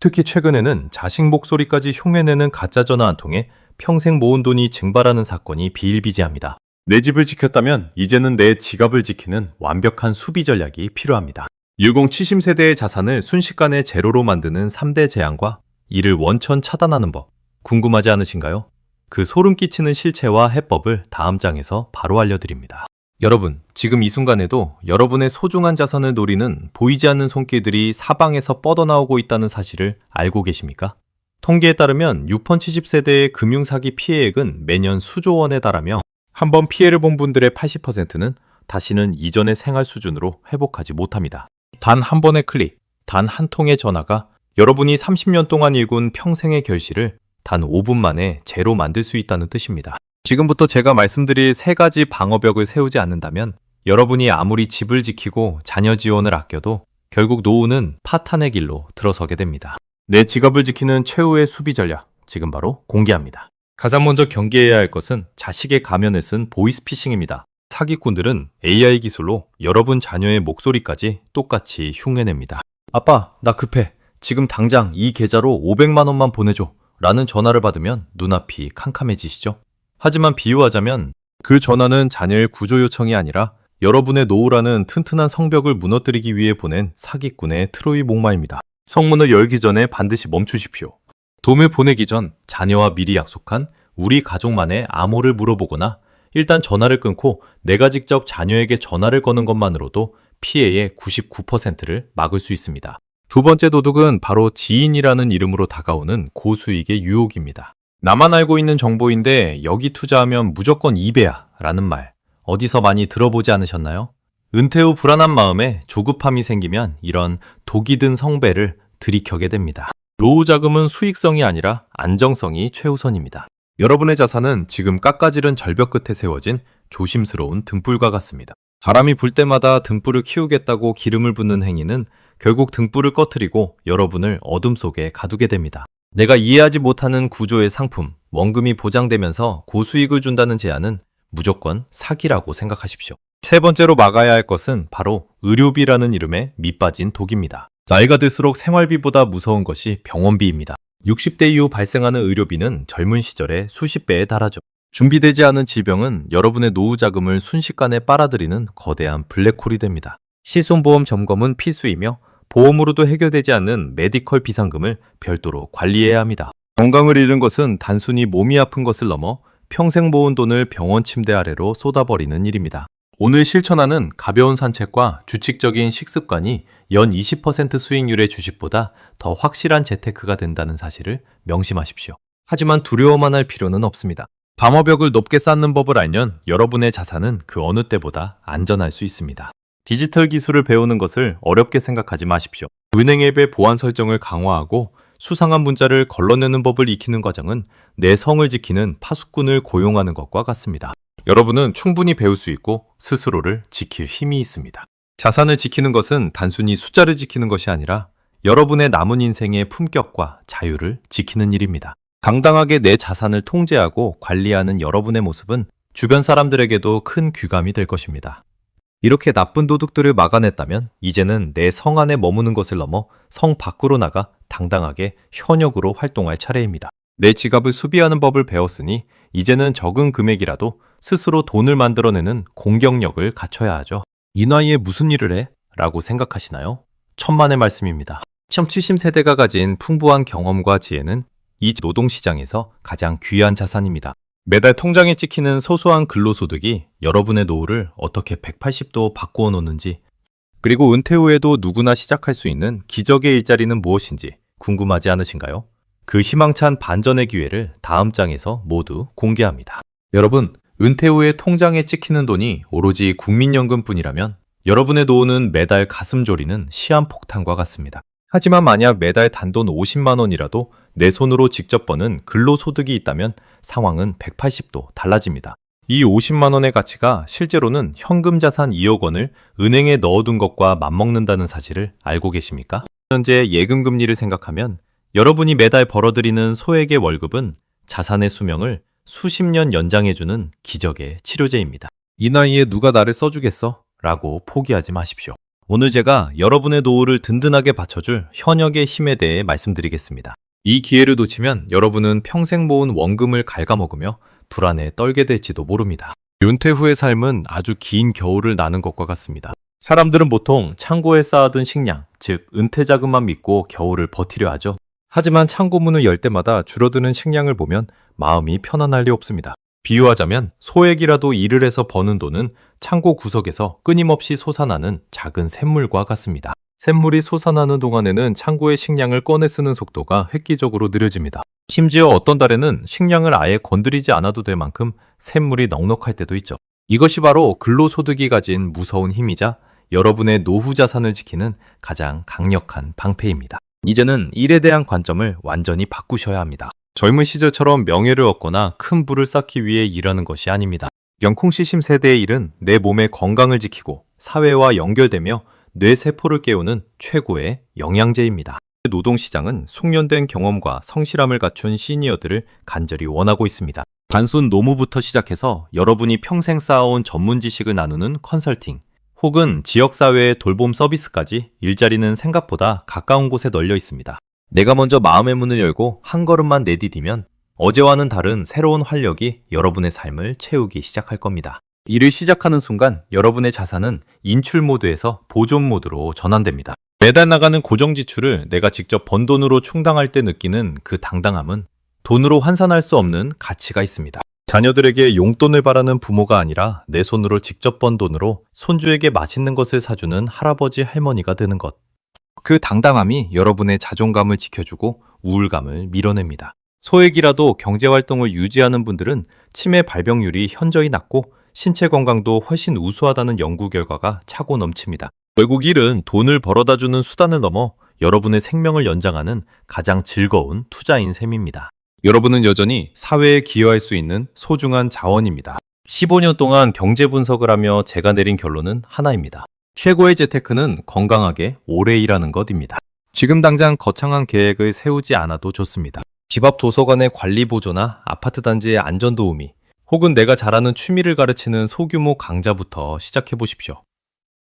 특히 최근에는 자식 목소리까지 흉내내는 가짜 전화 한 통에 평생 모은 돈이 증발하는 사건이 비일비재합니다. 내 집을 지켰다면 이제는 내 지갑을 지키는 완벽한 수비 전략이 필요합니다. 60, 70세대의 자산을 순식간에 제로로 만드는 3대 재앙과 이를 원천 차단하는 법, 궁금하지 않으신가요? 그 소름 끼치는 실체와 해법을 다음 장에서 바로 알려드립니다. 여러분, 지금 이 순간에도 여러분의 소중한 자산을 노리는 보이지 않는 손길들이 사방에서 뻗어나오고 있다는 사실을 알고 계십니까? 통계에 따르면 6펀 70세대의 금융사기 피해액은 매년 수조 원에 달하며 한 번 피해를 본 분들의 80%는 다시는 이전의 생활 수준으로 회복하지 못합니다. 단 한 번의 클릭, 단 한 통의 전화가 여러분이 30년 동안 일군 평생의 결실을 단 5분 만에 제로 만들 수 있다는 뜻입니다. 지금부터 제가 말씀드릴 3가지 방어벽을 세우지 않는다면 여러분이 아무리 집을 지키고 자녀 지원을 아껴도 결국 노후는 파탄의 길로 들어서게 됩니다. 내 지갑을 지키는 최후의 수비 전략, 지금 바로 공개합니다. 가장 먼저 경계해야 할 것은 자식의 가면을 쓴 보이스피싱입니다. 사기꾼들은 AI 기술로 여러분 자녀의 목소리까지 똑같이 흉내냅니다. 아빠, 나 급해. 지금 당장 이 계좌로 500만 원만 보내줘. 라는 전화를 받으면 눈앞이 캄캄해지시죠? 하지만 비유하자면 그 전화는 자녀의 구조 요청이 아니라 여러분의 노후라는 튼튼한 성벽을 무너뜨리기 위해 보낸 사기꾼의 트로이 목마입니다. 성문을 열기 전에 반드시 멈추십시오. 돈을 보내기 전 자녀와 미리 약속한 우리 가족만의 암호를 물어보거나 일단 전화를 끊고 내가 직접 자녀에게 전화를 거는 것만으로도 피해의 99%를 막을 수 있습니다. 두 번째 도둑은 바로 지인이라는 이름으로 다가오는 고수익의 유혹입니다. 나만 알고 있는 정보인데 여기 투자하면 무조건 2배야 라는 말 어디서 많이 들어보지 않으셨나요? 은퇴 후 불안한 마음에 조급함이 생기면 이런 독이 든 성배를 들이켜게 됩니다. 노후 자금은 수익성이 아니라 안정성이 최우선입니다. 여러분의 자산은 지금 깎아지른 절벽 끝에 세워진 조심스러운 등불과 같습니다. 바람이 불 때마다 등불을 키우겠다고 기름을 붓는 행위는 결국 등불을 꺼트리고 여러분을 어둠 속에 가두게 됩니다. 내가 이해하지 못하는 구조의 상품, 원금이 보장되면서 고수익을 준다는 제안은 무조건 사기라고 생각하십시오. 세 번째로 막아야 할 것은 바로 의료비라는 이름의 밑빠진 독입니다. 나이가 들수록 생활비보다 무서운 것이 병원비입니다. 60대 이후 발생하는 의료비는 젊은 시절에 수십 배에 달하죠. 준비되지 않은 질병은 여러분의 노후 자금을 순식간에 빨아들이는 거대한 블랙홀이 됩니다. 실손보험 점검은 필수이며 보험으로도 해결되지 않는 메디컬 비상금을 별도로 관리해야 합니다. 건강을 잃은 것은 단순히 몸이 아픈 것을 넘어 평생 모은 돈을 병원 침대 아래로 쏟아버리는 일입니다. 오늘 실천하는 가벼운 산책과 규칙적인 식습관이 연 20% 수익률의 주식보다 더 확실한 재테크가 된다는 사실을 명심하십시오. 하지만 두려워만 할 필요는 없습니다. 방어벽을 높게 쌓는 법을 알면 여러분의 자산은 그 어느 때보다 안전할 수 있습니다. 디지털 기술을 배우는 것을 어렵게 생각하지 마십시오. 은행 앱의 보안 설정을 강화하고 수상한 문자를 걸러내는 법을 익히는 과정은 내 성을 지키는 파수꾼을 고용하는 것과 같습니다. 여러분은 충분히 배울 수 있고 스스로를 지킬 힘이 있습니다. 자산을 지키는 것은 단순히 숫자를 지키는 것이 아니라 여러분의 남은 인생의 품격과 자유를 지키는 일입니다. 당당하게 내 자산을 통제하고 관리하는 여러분의 모습은 주변 사람들에게도 큰 귀감이 될 것입니다. 이렇게 나쁜 도둑들을 막아냈다면 이제는 내 성 안에 머무는 것을 넘어 성 밖으로 나가 당당하게 현역으로 활동할 차례입니다. 내 지갑을 수비하는 법을 배웠으니 이제는 적은 금액이라도 스스로 돈을 만들어내는 공격력을 갖춰야 하죠. 이 나이에 무슨 일을 해? 라고 생각하시나요? 천만의 말씀입니다. 70세대가 가진 풍부한 경험과 지혜는 이 노동시장에서 가장 귀한 자산입니다. 매달 통장에 찍히는 소소한 근로소득이 여러분의 노후를 어떻게 180도 바꾸어 놓는지, 그리고 은퇴 후에도 누구나 시작할 수 있는 기적의 일자리는 무엇인지 궁금하지 않으신가요? 그 희망찬 반전의 기회를 다음 장에서 모두 공개합니다. 여러분, 은퇴 후에 통장에 찍히는 돈이 오로지 국민연금뿐이라면 여러분의 노후는 매달 가슴 졸이는 시한폭탄과 같습니다. 하지만 만약 매달 단돈 50만 원이라도 내 손으로 직접 버는 근로소득이 있다면 상황은 180도 달라집니다. 이 50만 원의 가치가 실제로는 현금 자산 2억 원을 은행에 넣어둔 것과 맞먹는다는 사실을 알고 계십니까? 현재 예금 금리를 생각하면 여러분이 매달 벌어들이는 소액의 월급은 자산의 수명을 수십 년 연장해주는 기적의 치료제입니다. 이 나이에 누가 나를 써주겠어? 라고 포기하지 마십시오. 오늘 제가 여러분의 노후를 든든하게 받쳐줄 현역의 힘에 대해 말씀드리겠습니다. 이 기회를 놓치면 여러분은 평생 모은 원금을 갉아먹으며 불안에 떨게 될지도 모릅니다. 은퇴 후의 삶은 아주 긴 겨울을 나는 것과 같습니다. 사람들은 보통 창고에 쌓아둔 식량, 즉 은퇴 자금만 믿고 겨울을 버티려 하죠. 하지만 창고 문을 열 때마다 줄어드는 식량을 보면 마음이 편안할 리 없습니다. 비유하자면 소액이라도 일을 해서 버는 돈은 창고 구석에서 끊임없이 솟아나는 작은 샘물과 같습니다. 샘물이 솟아나는 동안에는 창고의 식량을 꺼내 쓰는 속도가 획기적으로 느려집니다. 심지어 어떤 달에는 식량을 아예 건드리지 않아도 될 만큼 샘물이 넉넉할 때도 있죠. 이것이 바로 근로소득이 가진 무서운 힘이자 여러분의 노후 자산을 지키는 가장 강력한 방패입니다. 이제는 일에 대한 관점을 완전히 바꾸셔야 합니다. 젊은 시절처럼 명예를 얻거나 큰 부를 쌓기 위해 일하는 것이 아닙니다. 영콩시심 세대의 일은 내 몸의 건강을 지키고 사회와 연결되며 뇌 세포를 깨우는 최고의 영양제입니다. 노동시장은 숙련된 경험과 성실함을 갖춘 시니어들을 간절히 원하고 있습니다. 단순 노무부터 시작해서 여러분이 평생 쌓아온 전문 지식을 나누는 컨설팅, 혹은 지역사회의 돌봄 서비스까지 일자리는 생각보다 가까운 곳에 널려 있습니다. 내가 먼저 마음의 문을 열고 한 걸음만 내디디면 어제와는 다른 새로운 활력이 여러분의 삶을 채우기 시작할 겁니다. 일을 시작하는 순간 여러분의 자산은 인출 모드에서 보존 모드로 전환됩니다. 매달 나가는 고정 지출을 내가 직접 번 돈으로 충당할 때 느끼는 그 당당함은 돈으로 환산할 수 없는 가치가 있습니다. 자녀들에게 용돈을 바라는 부모가 아니라 내 손으로 직접 번 돈으로 손주에게 맛있는 것을 사주는 할아버지 할머니가 되는 것. 그 당당함이 여러분의 자존감을 지켜주고 우울감을 밀어냅니다. 소액이라도 경제활동을 유지하는 분들은 치매 발병률이 현저히 낮고 신체 건강도 훨씬 우수하다는 연구 결과가 차고 넘칩니다. 결국 일은 돈을 벌어다주는 수단을 넘어 여러분의 생명을 연장하는 가장 즐거운 투자인 셈입니다. 여러분은 여전히 사회에 기여할 수 있는 소중한 자원입니다. 15년 동안 경제 분석을 하며 제가 내린 결론은 하나입니다. 최고의 재테크는 건강하게 오래 일하는 것입니다. 지금 당장 거창한 계획을 세우지 않아도 좋습니다. 집 앞 도서관의 관리 보조나 아파트 단지의 안전 도우미, 혹은 내가 잘하는 취미를 가르치는 소규모 강좌부터 시작해 보십시오.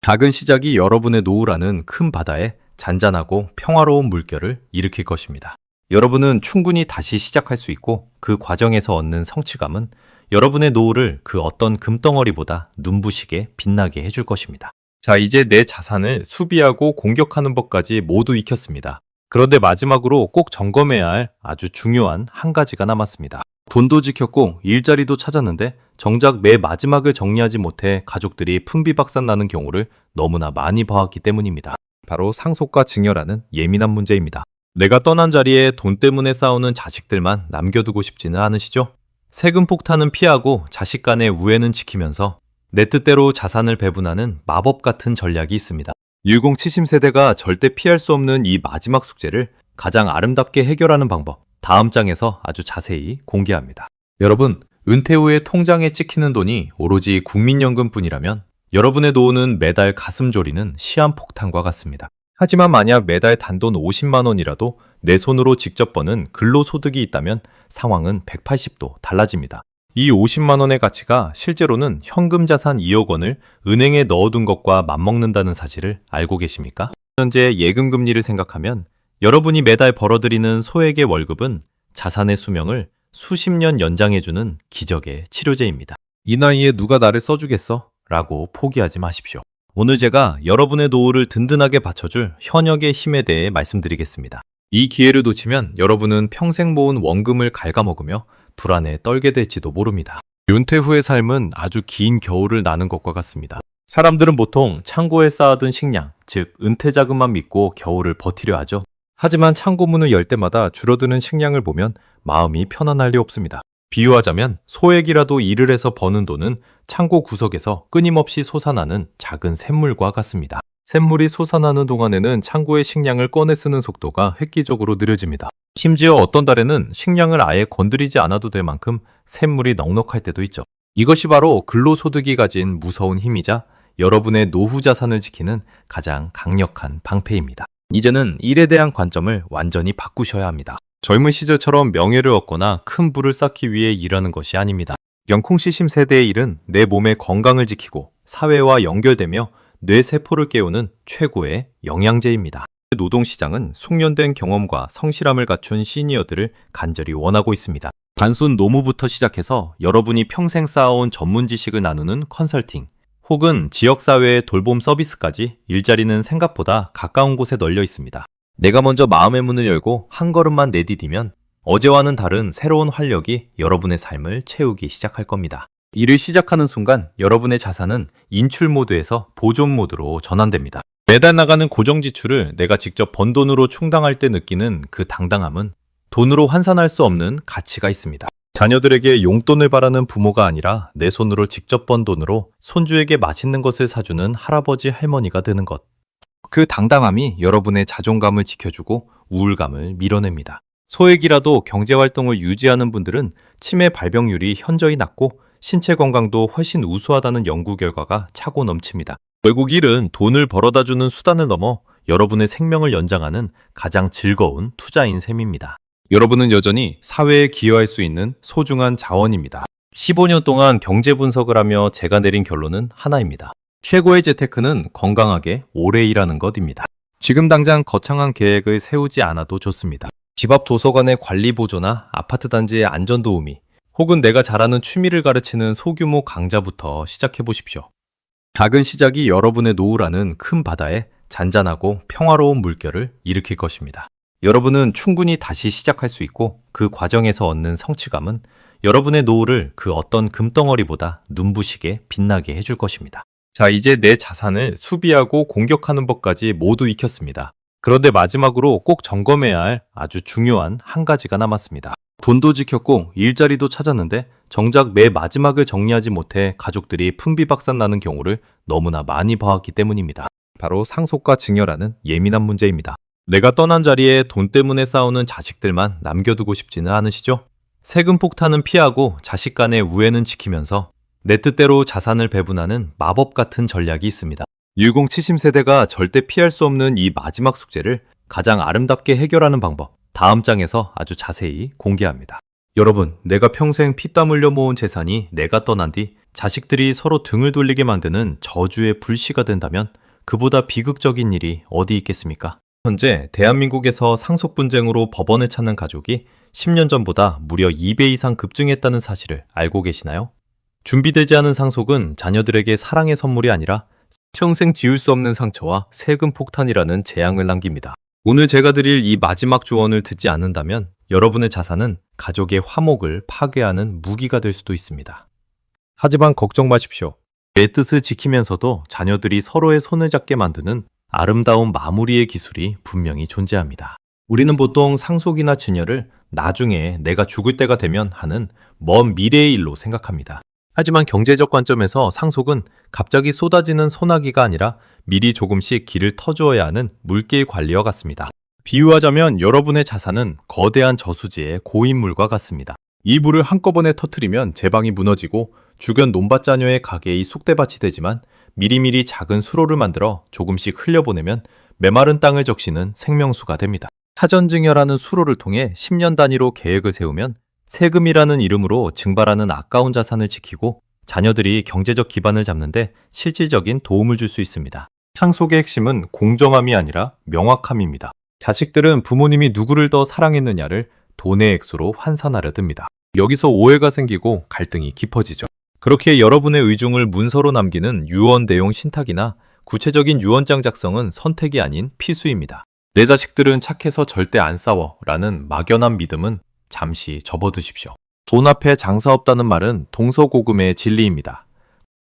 작은 시작이 여러분의 노후라는 큰 바다에 잔잔하고 평화로운 물결을 일으킬 것입니다. 여러분은 충분히 다시 시작할 수 있고 그 과정에서 얻는 성취감은 여러분의 노후를 그 어떤 금덩어리보다 눈부시게 빛나게 해줄 것입니다. 자, 이제 내 자산을 수비하고 공격하는 법까지 모두 익혔습니다. 그런데 마지막으로 꼭 점검해야 할 아주 중요한 한 가지가 남았습니다. 돈도 지켰고 일자리도 찾았는데 정작 매 마지막을 정리하지 못해 가족들이 풍비박산 나는 경우를 너무나 많이 봐왔기 때문입니다. 바로 상속과 증여라는 예민한 문제입니다. 내가 떠난 자리에 돈 때문에 싸우는 자식들만 남겨두고 싶지는 않으시죠? 세금 폭탄은 피하고 자식 간의 우애는 지키면서 내 뜻대로 자산을 배분하는 마법 같은 전략이 있습니다. 1070 세대가 절대 피할 수 없는 이 마지막 숙제를 가장 아름답게 해결하는 방법, 다음 장에서 아주 자세히 공개합니다. 여러분, 은퇴 후에 통장에 찍히는 돈이 오로지 국민연금뿐이라면 여러분의 노후는 매달 가슴 졸이는 시한폭탄과 같습니다. 하지만 만약 매달 단돈 50만 원이라도 내 손으로 직접 버는 근로소득이 있다면 상황은 180도 달라집니다. 이 50만 원의 가치가 실제로는 현금 자산 2억 원을 은행에 넣어둔 것과 맞먹는다는 사실을 알고 계십니까? 현재 예금 금리를 생각하면 여러분이 매달 벌어들이는 소액의 월급은 자산의 수명을 수십 년 연장해주는 기적의 치료제입니다. 이 나이에 누가 나를 써주겠어? 라고 포기하지 마십시오. 오늘 제가 여러분의 노후를 든든하게 받쳐줄 현역의 힘에 대해 말씀드리겠습니다. 이 기회를 놓치면 여러분은 평생 모은 원금을 갉아먹으며 불안에 떨게 될지도 모릅니다. 은퇴 후의 삶은 아주 긴 겨울을 나는 것과 같습니다. 사람들은 보통 창고에 쌓아둔 식량, 즉 은퇴 자금만 믿고 겨울을 버티려 하죠. 하지만 창고 문을 열 때마다 줄어드는 식량을 보면 마음이 편안할 리 없습니다. 비유하자면 소액이라도 일을 해서 버는 돈은 창고 구석에서 끊임없이 솟아나는 작은 샘물과 같습니다. 샘물이 솟아나는 동안에는 창고의 식량을 꺼내 쓰는 속도가 획기적으로 느려집니다. 심지어 어떤 달에는 식량을 아예 건드리지 않아도 될 만큼 샘물이 넉넉할 때도 있죠. 이것이 바로 근로소득이 가진 무서운 힘이자 여러분의 노후 자산을 지키는 가장 강력한 방패입니다. 이제는 일에 대한 관점을 완전히 바꾸셔야 합니다. 젊은 시절처럼 명예를 얻거나 큰 부를 쌓기 위해 일하는 것이 아닙니다. 영콩시심 세대의 일은 내 몸의 건강을 지키고 사회와 연결되며 뇌세포를 깨우는 최고의 영양제입니다. 노동시장은 숙련된 경험과 성실함을 갖춘 시니어들을 간절히 원하고 있습니다. 단순 노무부터 시작해서 여러분이 평생 쌓아온 전문 지식을 나누는 컨설팅, 혹은 지역사회의 돌봄 서비스까지 일자리는 생각보다 가까운 곳에 널려 있습니다. 내가 먼저 마음의 문을 열고 한 걸음만 내디디면 어제와는 다른 새로운 활력이 여러분의 삶을 채우기 시작할 겁니다. 일을 시작하는 순간 여러분의 자산은 인출 모드에서 보존 모드로 전환됩니다. 매달 나가는 고정 지출을 내가 직접 번 돈으로 충당할 때 느끼는 그 당당함은 돈으로 환산할 수 없는 가치가 있습니다. 자녀들에게 용돈을 바라는 부모가 아니라 내 손으로 직접 번 돈으로 손주에게 맛있는 것을 사주는 할아버지 할머니가 되는 것. 그 당당함이 여러분의 자존감을 지켜주고 우울감을 밀어냅니다. 소액이라도 경제활동을 유지하는 분들은 치매 발병률이 현저히 낮고 신체 건강도 훨씬 우수하다는 연구 결과가 차고 넘칩니다. 결국 일은 돈을 벌어다주는 수단을 넘어 여러분의 생명을 연장하는 가장 즐거운 투자인 셈입니다. 여러분은 여전히 사회에 기여할 수 있는 소중한 자원입니다. 15년 동안 경제 분석을 하며 제가 내린 결론은 하나입니다. 최고의 재테크는 건강하게 오래 일하는 것입니다. 지금 당장 거창한 계획을 세우지 않아도 좋습니다. 집 앞 도서관의 관리 보조나 아파트 단지의 안전 도우미, 혹은 내가 잘하는 취미를 가르치는 소규모 강좌부터 시작해 보십시오. 작은 시작이 여러분의 노후라는 큰 바다에 잔잔하고 평화로운 물결을 일으킬 것입니다. 여러분은 충분히 다시 시작할 수 있고 그 과정에서 얻는 성취감은 여러분의 노후를 그 어떤 금덩어리보다 눈부시게 빛나게 해줄 것입니다. 자, 이제 내 자산을 수비하고 공격하는 법까지 모두 익혔습니다. 그런데 마지막으로 꼭 점검해야 할 아주 중요한 한 가지가 남았습니다. 돈도 지켰고 일자리도 찾았는데 정작 매 마지막을 정리하지 못해 가족들이 풍비박산 나는 경우를 너무나 많이 봐왔기 때문입니다. 바로 상속과 증여라는 예민한 문제입니다. 내가 떠난 자리에 돈 때문에 싸우는 자식들만 남겨두고 싶지는 않으시죠? 세금 폭탄은 피하고 자식 간의 우애는 지키면서 내 뜻대로 자산을 배분하는 마법 같은 전략이 있습니다. 6070 세대가 절대 피할 수 없는 이 마지막 숙제를 가장 아름답게 해결하는 방법, 다음 장에서 아주 자세히 공개합니다. 여러분, 내가 평생 피땀 흘려 모은 재산이 내가 떠난 뒤 자식들이 서로 등을 돌리게 만드는 저주의 불씨가 된다면 그보다 비극적인 일이 어디 있겠습니까? 현재 대한민국에서 상속 분쟁으로 법원을 찾는 가족이 10년 전보다 무려 2배 이상 급증했다는 사실을 알고 계시나요? 준비되지 않은 상속은 자녀들에게 사랑의 선물이 아니라 평생 지울 수 없는 상처와 세금 폭탄이라는 재앙을 남깁니다. 오늘 제가 드릴 이 마지막 조언을 듣지 않는다면 여러분의 자산은 가족의 화목을 파괴하는 무기가 될 수도 있습니다. 하지만 걱정 마십시오. 내 뜻을 지키면서도 자녀들이 서로의 손을 잡게 만드는 아름다운 마무리의 기술이 분명히 존재합니다. 우리는 보통 상속이나 증여를 나중에 내가 죽을 때가 되면 하는 먼 미래의 일로 생각합니다. 하지만 경제적 관점에서 상속은 갑자기 쏟아지는 소나기가 아니라 미리 조금씩 길을 터주어야 하는 물길 관리와 같습니다. 비유하자면 여러분의 자산은 거대한 저수지의 고인물과 같습니다. 이 물을 한꺼번에 터뜨리면 제방이 무너지고 주변 논밭자녀의 가게의 쑥대밭이 되지만 미리미리 작은 수로를 만들어 조금씩 흘려보내면 메마른 땅을 적시는 생명수가 됩니다. 사전증여라는 수로를 통해 10년 단위로 계획을 세우면 세금이라는 이름으로 증발하는 아까운 자산을 지키고 자녀들이 경제적 기반을 잡는데 실질적인 도움을 줄 수 있습니다. 상속의 핵심은 공정함이 아니라 명확함입니다. 자식들은 부모님이 누구를 더 사랑했느냐를 돈의 액수로 환산하려 듭니다. 여기서 오해가 생기고 갈등이 깊어지죠. 그렇게 여러분의 의중을 문서로 남기는 유언 내용 신탁이나 구체적인 유언장 작성은 선택이 아닌 필수입니다. 내 자식들은 착해서 절대 안 싸워 라는 막연한 믿음은 잠시 접어두십시오. 돈 앞에 장사 없다는 말은 동서고금의 진리입니다.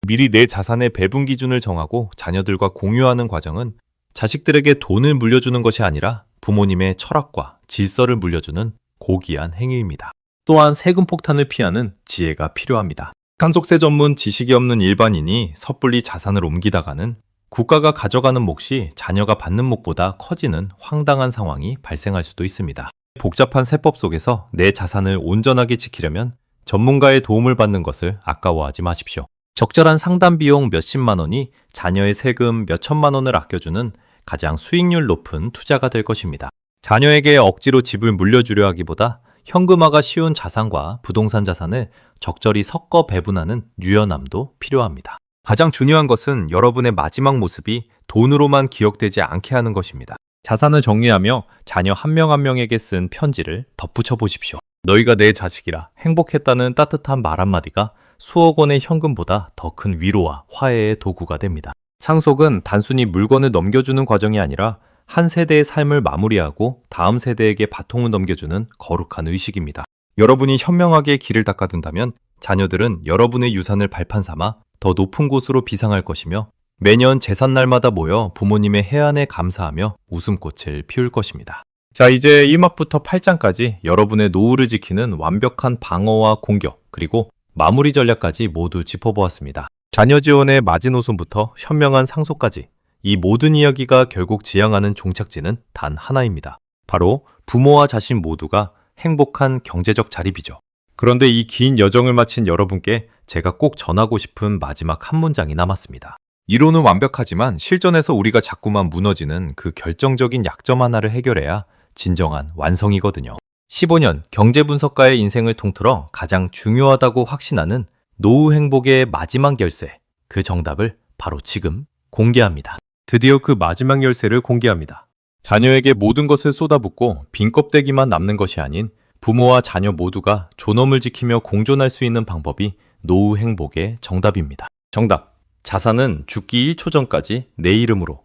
미리 내 자산의 배분 기준을 정하고 자녀들과 공유하는 과정은 자식들에게 돈을 물려주는 것이 아니라 부모님의 철학과 질서를 물려주는 고귀한 행위입니다. 또한 세금 폭탄을 피하는 지혜가 필요합니다. 상속세 전문 지식이 없는 일반인이 섣불리 자산을 옮기다가는 국가가 가져가는 몫이 자녀가 받는 몫보다 커지는 황당한 상황이 발생할 수도 있습니다. 복잡한 세법 속에서 내 자산을 온전하게 지키려면 전문가의 도움을 받는 것을 아까워하지 마십시오. 적절한 상담 비용 몇십만 원이 자녀의 세금 몇천만 원을 아껴주는 가장 수익률 높은 투자가 될 것입니다. 자녀에게 억지로 집을 물려주려 하기보다 현금화가 쉬운 자산과 부동산 자산을 적절히 섞어 배분하는 유연함도 필요합니다. 가장 중요한 것은 여러분의 마지막 모습이 돈으로만 기억되지 않게 하는 것입니다. 자산을 정리하며 자녀 한 명 한 명에게 쓴 편지를 덧붙여 보십시오. 너희가 내 자식이라 행복했다는 따뜻한 말 한마디가 수억 원의 현금보다 더 큰 위로와 화해의 도구가 됩니다. 상속은 단순히 물건을 넘겨주는 과정이 아니라 한 세대의 삶을 마무리하고 다음 세대에게 바통을 넘겨주는 거룩한 의식입니다. 여러분이 현명하게 길을 닦아둔다면 자녀들은 여러분의 유산을 발판 삼아 더 높은 곳으로 비상할 것이며 매년 제삿날마다 모여 부모님의 해안에 감사하며 웃음꽃을 피울 것입니다. 자, 이제 1막부터 8장까지 여러분의 노후를 지키는 완벽한 방어와 공격, 그리고 마무리 전략까지 모두 짚어보았습니다. 자녀 지원의 마지노선부터 현명한 상속까지 이 모든 이야기가 결국 지향하는 종착지는 단 하나입니다. 바로 부모와 자신 모두가 행복한 경제적 자립이죠. 그런데 이 긴 여정을 마친 여러분께 제가 꼭 전하고 싶은 마지막 한 문장이 남았습니다. 이론은 완벽하지만 실전에서 우리가 자꾸만 무너지는 그 결정적인 약점 하나를 해결해야 진정한 완성이거든요. 15년 경제분석가의 인생을 통틀어 가장 중요하다고 확신하는 노후 행복의 마지막 열쇠, 그 정답을 바로 지금 공개합니다. 드디어 그 마지막 열쇠를 공개합니다. 자녀에게 모든 것을 쏟아붓고 빈 껍데기만 남는 것이 아닌 부모와 자녀 모두가 존엄을 지키며 공존할 수 있는 방법이 노후 행복의 정답입니다. 정답. 자산은 죽기 1초 전까지 내 이름으로.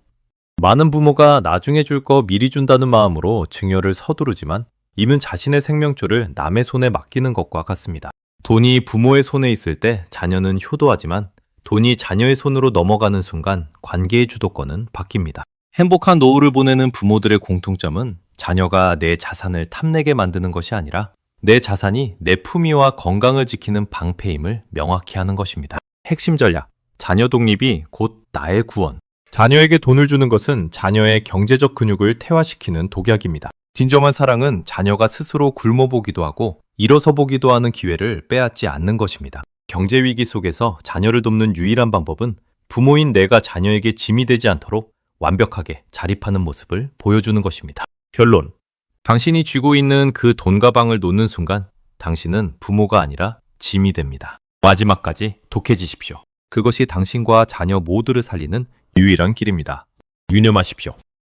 많은 부모가 나중에 줄 거 미리 준다는 마음으로 증여를 서두르지만 이는 자신의 생명줄을 남의 손에 맡기는 것과 같습니다. 돈이 부모의 손에 있을 때 자녀는 효도하지만 돈이 자녀의 손으로 넘어가는 순간 관계의 주도권은 바뀝니다. 행복한 노후를 보내는 부모들의 공통점은 자녀가 내 자산을 탐내게 만드는 것이 아니라 내 자산이 내 품위와 건강을 지키는 방패임을 명확히 하는 것입니다. 핵심 전략, 자녀 독립이 곧 나의 구원. 자녀에게 돈을 주는 것은 자녀의 경제적 근육을 퇴화시키는 독약입니다. 진정한 사랑은 자녀가 스스로 굶어보기도 하고 일어서 보기도 하는 기회를 빼앗지 않는 것입니다. 경제 위기 속에서 자녀를 돕는 유일한 방법은 부모인 내가 자녀에게 짐이 되지 않도록 완벽하게 자립하는 모습을 보여주는 것입니다. 결론. 당신이 쥐고 있는 그 돈 가방을 놓는 순간 당신은 부모가 아니라 짐이 됩니다. 마지막까지 독해지십시오. 그것이 당신과 자녀 모두를 살리는 유일한 길입니다. 유념하십시오.